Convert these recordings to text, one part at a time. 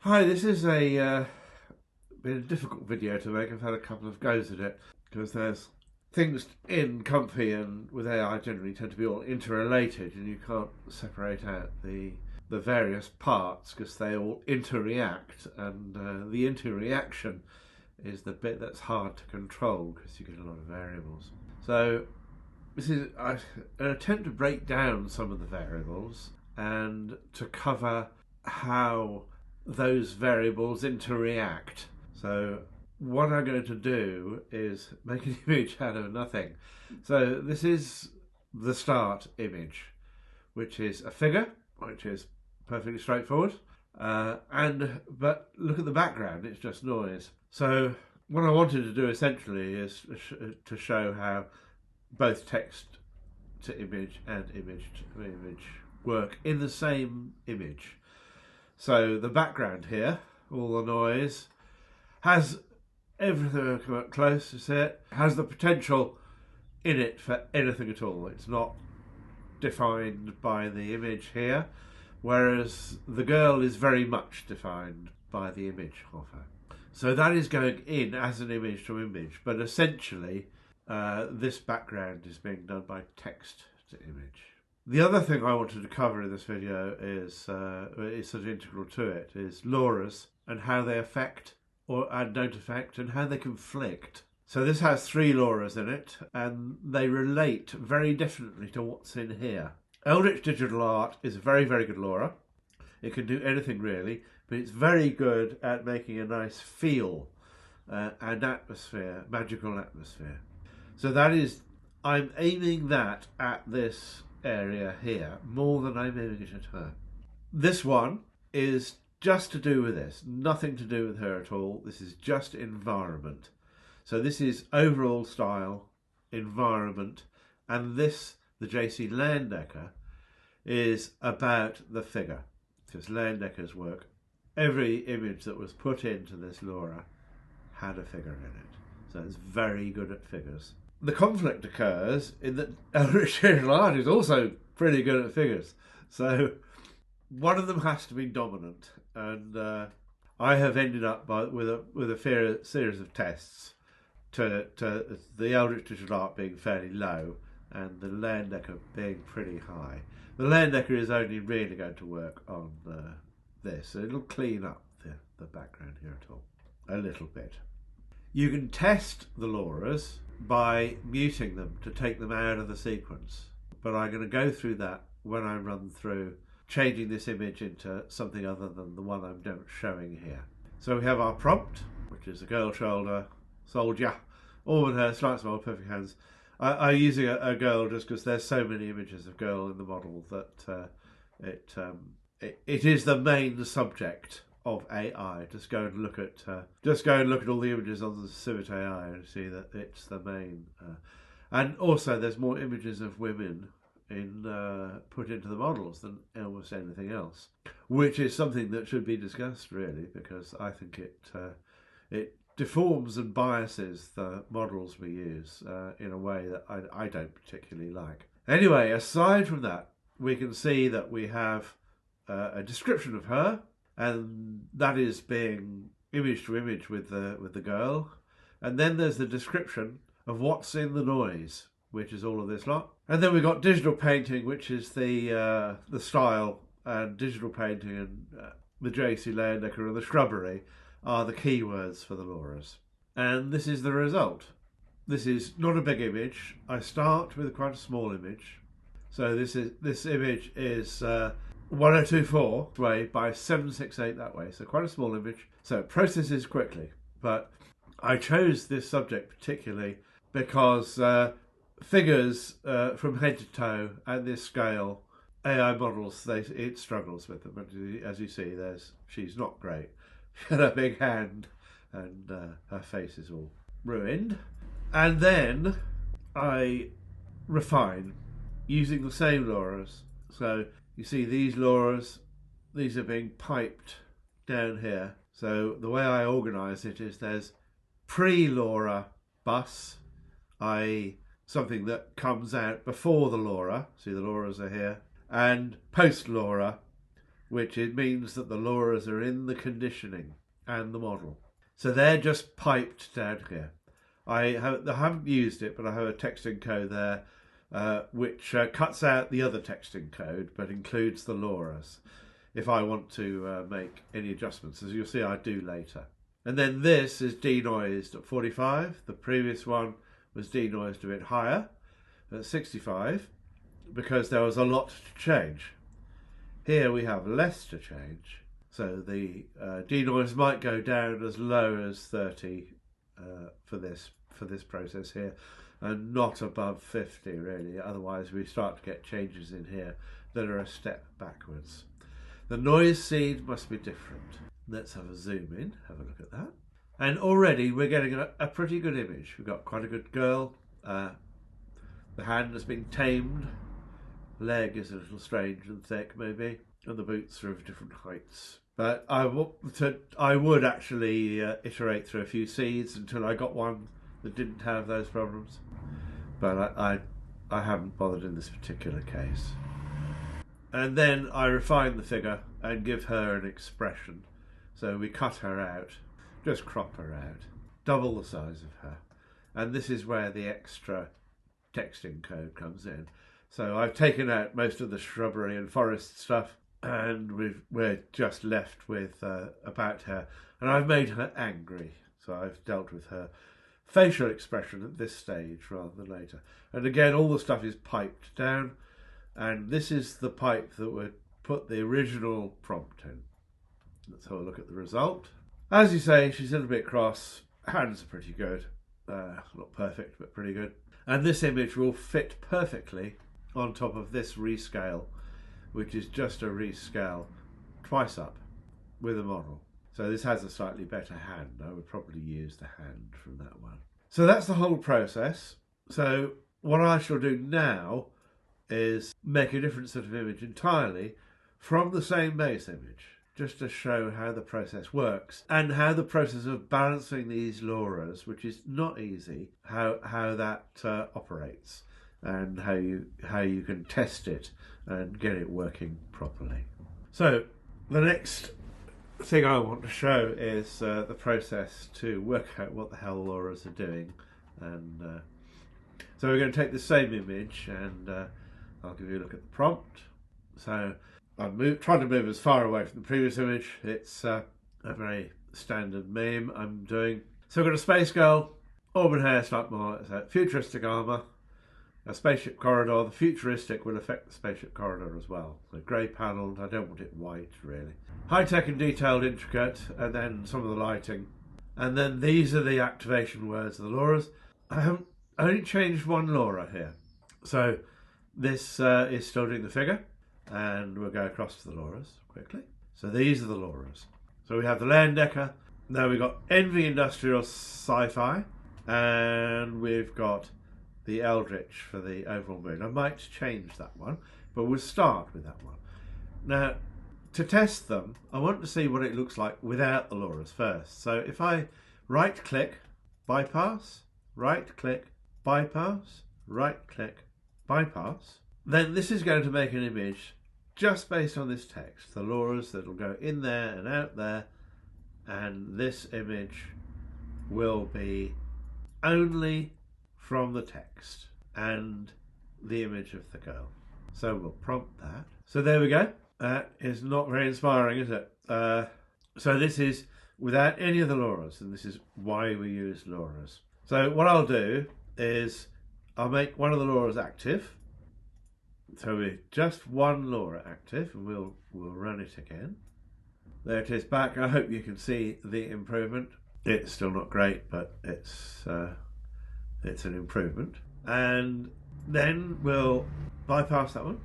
Hi, this is been a difficult video to make. I've had a couple of goes at it because there's things in Comfy and with AI generally tend to be all interrelated, and you can't separate out the various parts because they all interreact, and the interreaction is the bit that's hard to control because you get a lot of variables. So this is an attempt to break down some of the variables and to cover how those variables interact. So what I'm going to do is make an image out of nothing. So this is the start image, which is a figure, which is perfectly straightforward. But look at the background, it's just noise. So what I wanted to do essentially is to show how both text to image and image to image work in the same image. So the background here, all the noise, has everything come up close to see it, has the potential in it for anything at all. It's not defined by the image here, whereas the girl is very much defined by the image of her. So that is going in as an image to image, but essentially this background is being done by text to image. The other thing I wanted to cover in this video is sort of integral to it, is Loras and how they affect and don't affect and how they conflict. So this has 3 Loras in it and they relate very differently to what's in here. Eldritch Digital Art is a very, very good Lora. It can do anything really, but it's very good at making a nice feel and atmosphere, magical atmosphere. So that is, I'm aiming that at this area here more than I'm aiming it at her. This one is just to do with this, nothing to do with her at all. This is just environment. So this is overall style, environment, and this, the JC Leyendecker, is about the figure. Because Leyendecker's work, every image that was put into this Lora had a figure in it. So it's very good at figures. The conflict occurs in that Eldritch Digital Art is also pretty good at figures. So one of them has to be dominant, and I have ended up with a series of tests to the Eldritch Digital Art being fairly low and the Leyendecker being pretty high. The Leyendecker is only really going to work on this. So it'll clean up the background here at all a little bit. You can test the Loras by muting them to take them out of the sequence, but I'm going to go through that when I run through changing this image into something other than the one I'm showing here. So we have our prompt, which is a girl shoulder, soldier, auburn hair, slight smile, perfect hands. I'm using a girl just because there's so many images of girl in the model that it is the main subject of AI. Just go and look at all the images on the Civet AI and see that it's the main. And also, there's more images of women put into the models than almost anything else, which is something that should be discussed really, because I think it deforms and biases the models we use in a way that I don't particularly like. Anyway, aside from that, we can see that we have a description of her, and that is being image to image with the girl, and then there's the description of what's in the noise, which is all of this lot, and then we've got digital painting, which is the style, and digital painting and the JC Leyendecker and the shrubbery are the keywords for the Loras, and this is the result. This is not a big image. I start with quite a small image, so this image is 1024 way by 768 that way, so quite a small image, so it processes quickly. But I chose this subject particularly because figures from head to toe at this scale, AI models, it struggles with them. But as you see, she's not great. She had a big hand and her face is all ruined. And then I refine using the same Loras. So you see these Loras, these are being piped down here. So the way I organise it is there's pre-Lora bus, i.e. something that comes out before the Lora. See, the Loras are here. And post-Lora, which it means that the Loras are in the conditioning and the model. So they're just piped down here. I haven't used it, but I have a texting code there which cuts out the other texting code but includes the Loras if I want to make any adjustments. As you'll see, I do later. And then this is denoised at 45. The previous one was denoised a bit higher at 65 because there was a lot to change. Here we have less to change. So the denoise might go down as low as 30 for this process here, and not above 50 really. Otherwise we start to get changes in here that are a step backwards. The noise seed must be different. Let's have a zoom in, have a look at that. And already we're getting a pretty good image. We've got quite a good girl. The hand has been tamed. Leg is a little strange and thick maybe, and the boots are of different heights. But I would actually iterate through a few seeds until I got one that didn't have those problems. But I haven't bothered in this particular case. And then I refine the figure and give her an expression. So we cut her out, just crop her out, double the size of her. And this is where the extra texting code comes in. So I've taken out most of the shrubbery and forest stuff, and we're just left with about her. And I've made her angry, so I've dealt with her facial expression at this stage rather than later. And again, all the stuff is piped down, and this is the pipe that would put the original prompt in. Let's have a look at the result. As you say, she's a little bit cross. Hands are pretty good. Not perfect, but pretty good. And this image will fit perfectly on top of this rescale, which is just a rescale twice up with a model. So this has a slightly better hand. I would probably use the hand from that one. So that's the whole process. So what I shall do now is make a different sort of image entirely from the same base image, just to show how the process works and how the process of balancing these Loras, which is not easy, how that operates, and how you can test it and get it working properly. So the next thing I want to show is the process to work out what the hell Loras are doing. And so we're going to take the same image, and I'll give you a look at the prompt. So I'm trying to move as far away from the previous image. It's a very standard meme I'm doing. So we've got a space girl, auburn hair, slight more, futuristic armour, a spaceship corridor. The futuristic will affect the spaceship corridor as well. So grey panelled, I don't want it white really. High-tech and detailed, intricate, and then some of the lighting. And then these are the activation words of the Loras. I haven't only changed one Lora here. So this is still doing the figure, and we'll go across to the Loras quickly. So these are the Loras. So we have the Leyendecker. Now we've got Envy Industrial Sci-Fi, and we've got the Eldritch for the overall mood. I might change that one, but we'll start with that one. Now, to test them, I want to see what it looks like without the Loras first. So if I right-click, bypass, right-click, bypass, right-click, bypass, then this is going to make an image just based on this text. The Loras that'll go in there and out there, and this image will be only from the text and the image of the girl. So we'll prompt that. So there we go. That is not very inspiring, is it? So this is without any of the Loras, and this is why we use Loras. So what I'll do is I'll make one of the Loras active. So with just one Lora active, and we'll run it again. There it is back. I hope you can see the improvement. It's still not great, but it's an improvement. And then we'll bypass that one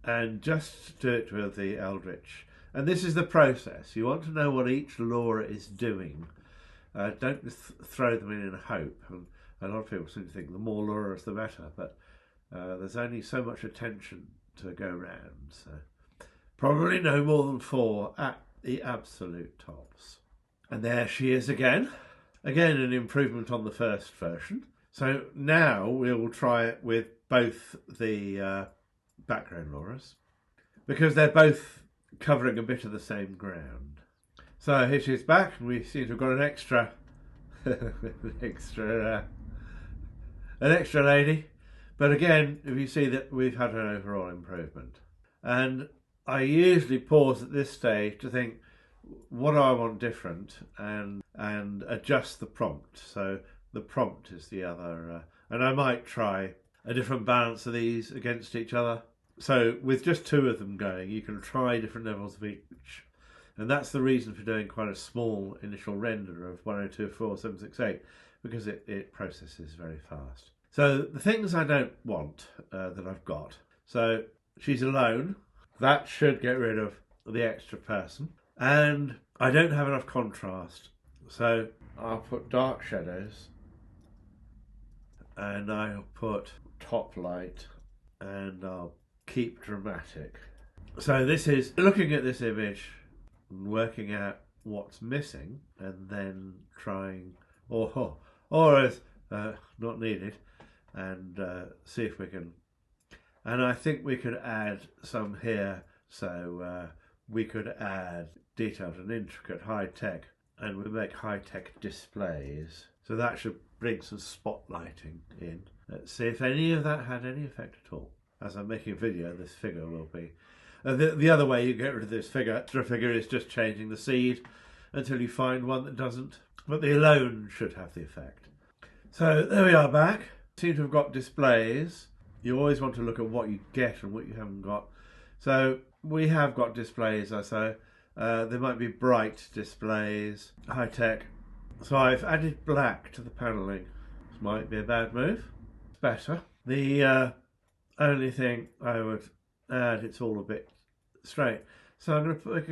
and just do it with the Eldritch. And this is the process. You want to know what each Lora is doing. Don't throw them in hope. And a lot of people seem to think the more Loras the better, but there's only so much attention to go around. So probably no more than 4 at the absolute tops. And there she is again. Again, an improvement on the first version. So now we'll try it with both the background Loras, because they're both covering a bit of the same ground. So here she's back, and we seem to have got an extra, an extra lady. But again, if you see that we've had an overall improvement. And I usually pause at this stage to think, what do I want different, and adjust the prompt. So the prompt is the other, and I might try a different balance of these against each other. So with just two of them going, you can try different levels of each. And that's the reason for doing quite a small initial render of 1024.768, because it processes very fast. So the things I don't want that I've got. So she's alone. That should get rid of the extra person. And I don't have enough contrast. So I'll put dark shadows. And I'll put top light. And I'll keep dramatic. So this is looking at this image and working out what's missing, and then trying, or as not needed, and see if we can. And I think we could add some here, so we could add detailed and intricate high tech, and we make high tech displays. So that should bring some spotlighting in. Let's see if any of that had any effect at all. As I'm making a video, this figure will be. The other way you get rid of this extra figure is just changing the seed until you find one that doesn't. But the alone should have the effect. So there we are back. Seem to have got displays. You always want to look at what you get and what you haven't got. So we have got displays, I say. There might be bright displays, high tech. So I've added black to the panelling. This might be a bad move. It's better. The only thing I would add, it's all a bit straight. So I'm going to put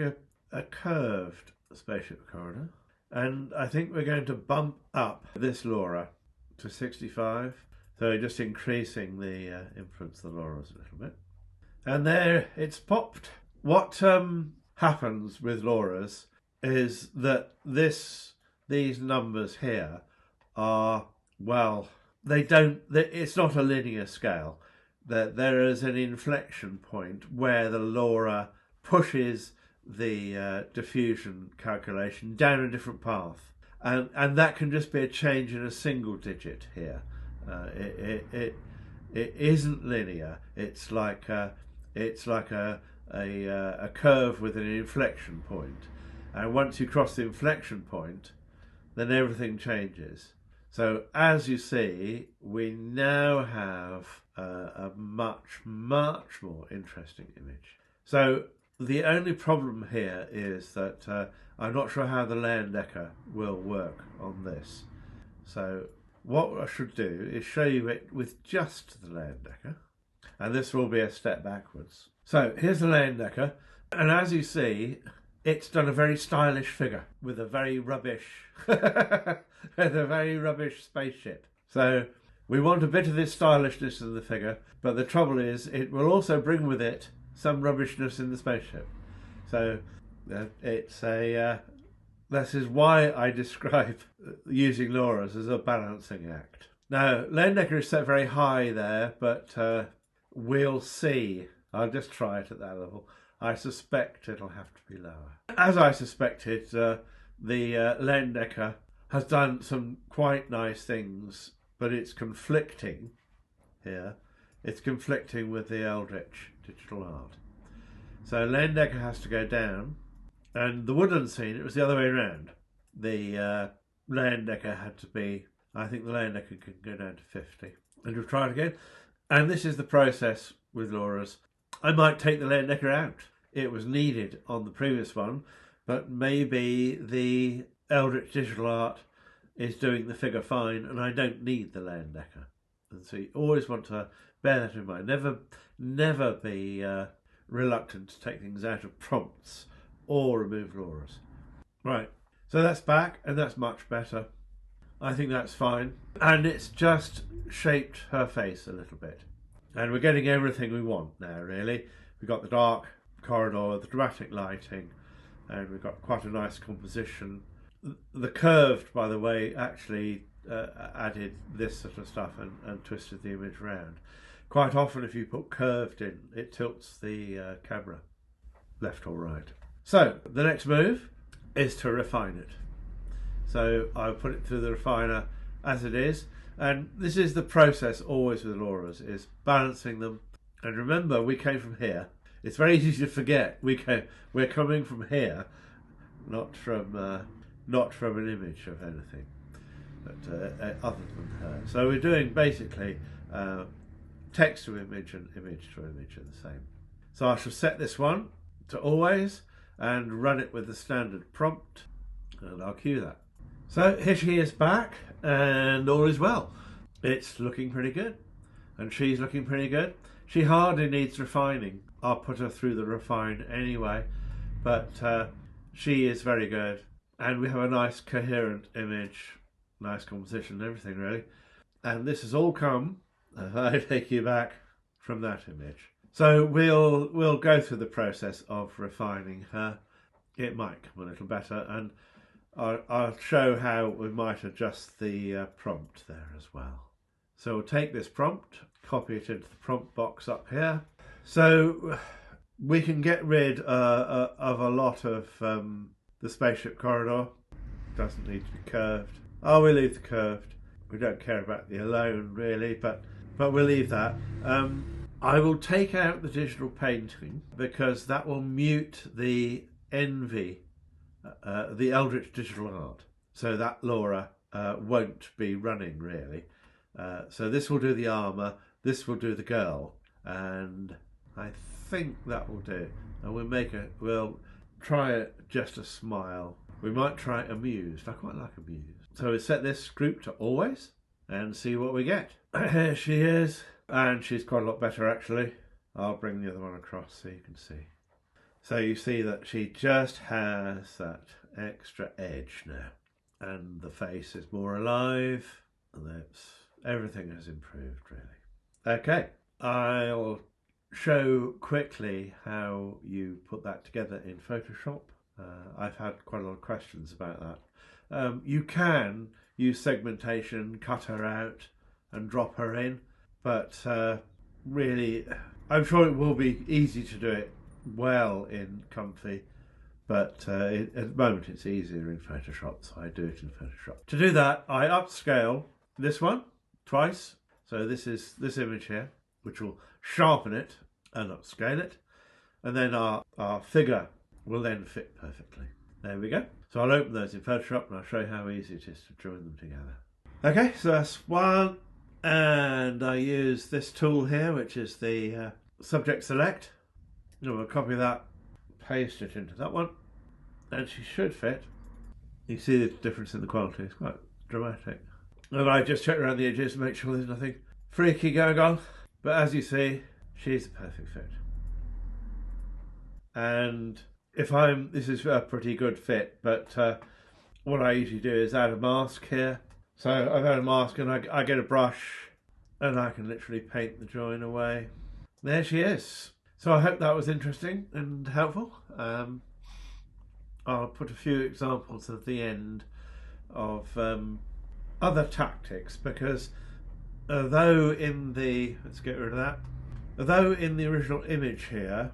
a curved spaceship corridor. And I think we're going to bump up this Lora to 65. So just increasing the influence of the Loras a little bit. And there it's popped. What happens with Loras is that these numbers here are, well, it's not a linear scale. That there is an inflection point where the Lora pushes the diffusion calculation down a different path, and that can just be a change in a single digit here. It isn't linear. It's like a curve with an inflection point, and once you cross the inflection point, then everything changes. So as you see, we now have a much more interesting image. So the only problem here is that I'm not sure how the Leyendecker will work on this. So what I should do is show you it with just the Leyendecker, and this will be a step backwards. So here's the Leyendecker, and as you see, it's done a very stylish figure with a very rubbish with a very rubbish spaceship. So we want a bit of this stylishness in the figure, but the trouble is it will also bring with it some rubbishness in the spaceship. So it's this is why I describe using Loras as a balancing act. Now Leyendecker is set very high there, but we'll see. I'll just try it at that level. I suspect it'll have to be lower. As I suspected, the Leyendecker has done some quite nice things, but it's conflicting here. It's conflicting with the Eldritch digital art. So Leyendecker has to go down, and the wooden scene, it was the other way around. The Leyendecker had to be, I think the Leyendecker can go down to 50. And we'll try it again. And this is the process with Loras. I might take the Leyendecker out. It was needed on the previous one, but maybe the Eldritch digital art is doing the figure fine, and I don't need the Leyendecker. And so you always want to bear that in mind. Never be reluctant to take things out of prompts or remove Loras. Right, so that's back, and that's much better. I think that's fine. And it's just shaped her face a little bit. And we're getting everything we want now, really. We've got the dark corridor, the dramatic lighting, and we've got quite a nice composition. The curved, by the way, actually added this sort of stuff and twisted the image round. Quite often if you put curved in, it tilts the camera. left or right. So the next move is to refine it. So I'll put it through the refiner as it is, and this is the process always with Loras, is balancing them. And remember, we came from here. It's very easy to forget we're coming from here, not from an image of anything, but other than her. So we're doing basically text to image and image to image are the same. So I shall set this one to always and run it with the standard prompt, and I'll cue that. So here she is back, and all is well. It's looking pretty good, and she's looking pretty good. She hardly needs refining. I'll put her through the refine anyway, but she is very good. And we have a nice coherent image, nice composition, everything really. And this has all come, if I take you back, from that image. So we'll go through the process of refining her. It might come a little better, and I'll show how we might adjust the prompt there as well. So we'll take this prompt, copy it into the prompt box up here. So we can get rid of a lot of the spaceship corridor. Doesn't need to be curved. Oh, we'll leave the curved. We don't care about the alone really, but we'll leave that. I will take out the digital painting because that will mute the envy, the Eldritch digital art. So that Laura won't be running really. So this will do the armour, this will do the girl, and I think that will do. And we'll try it just a smile. We might try amused. I quite like amused. So we set this group to always and see what we get. Here she is, and she's quite a lot better actually. I'll bring the other one across so you can see. So you see that she just has that extra edge now, and the face is more alive, and everything has improved really. Okay, I'll show quickly how you put that together in Photoshop. I've had quite a lot of questions about that. You can use segmentation, cut her out and drop her in, but really I'm sure it will be easy to do it well in Comfy, but at the moment it's easier in Photoshop, so I do it in Photoshop. To do that, I upscale this one twice. So this is this image here, which will sharpen it and upscale it, and then our figure will then fit perfectly. There we go. So I'll open those in Photoshop and I'll show you how easy it is to join them together. Okay, so that's one, and I use this tool here, which is the subject select. And we'll copy that, paste it into that one, and she should fit. You see the difference in the quality, it's quite dramatic. And I just check around the edges to make sure there's nothing freaky going on. But as you see, she's a perfect fit. And this is a pretty good fit, but what I usually do is add a mask here. So I've added a mask and I get a brush and I can literally paint the join away. There she is. So I hope that was interesting and helpful. I'll put a few examples at the end of other tactics, because although in the, let's get rid of that, although in the original image here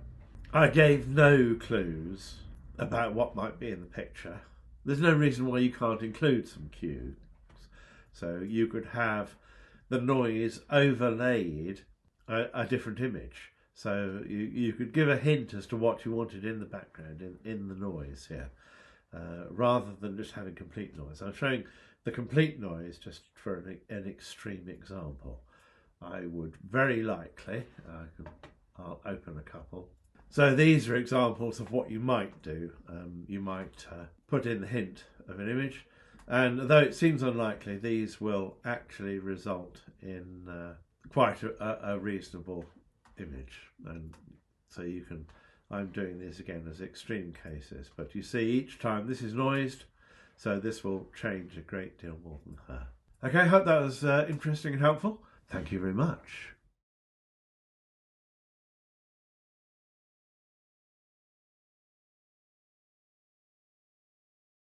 I gave no clues about what might be in the picture, there's no reason why you can't include some cues. So you could have the noise overlaid a different image. So you could give a hint as to what you wanted in the background, in the noise here, rather than just having complete noise. I'm showing the complete noise just for an extreme example. I would very likely, I'll open a couple. So these are examples of what you might do. You might put in the hint of an image, and though it seems unlikely, these will actually result in quite a reasonable image. And so you can, I'm doing this again as extreme cases, but you see each time this is noised, so this will change a great deal more than her. Okay, I hope that was interesting and helpful. Thank you very much.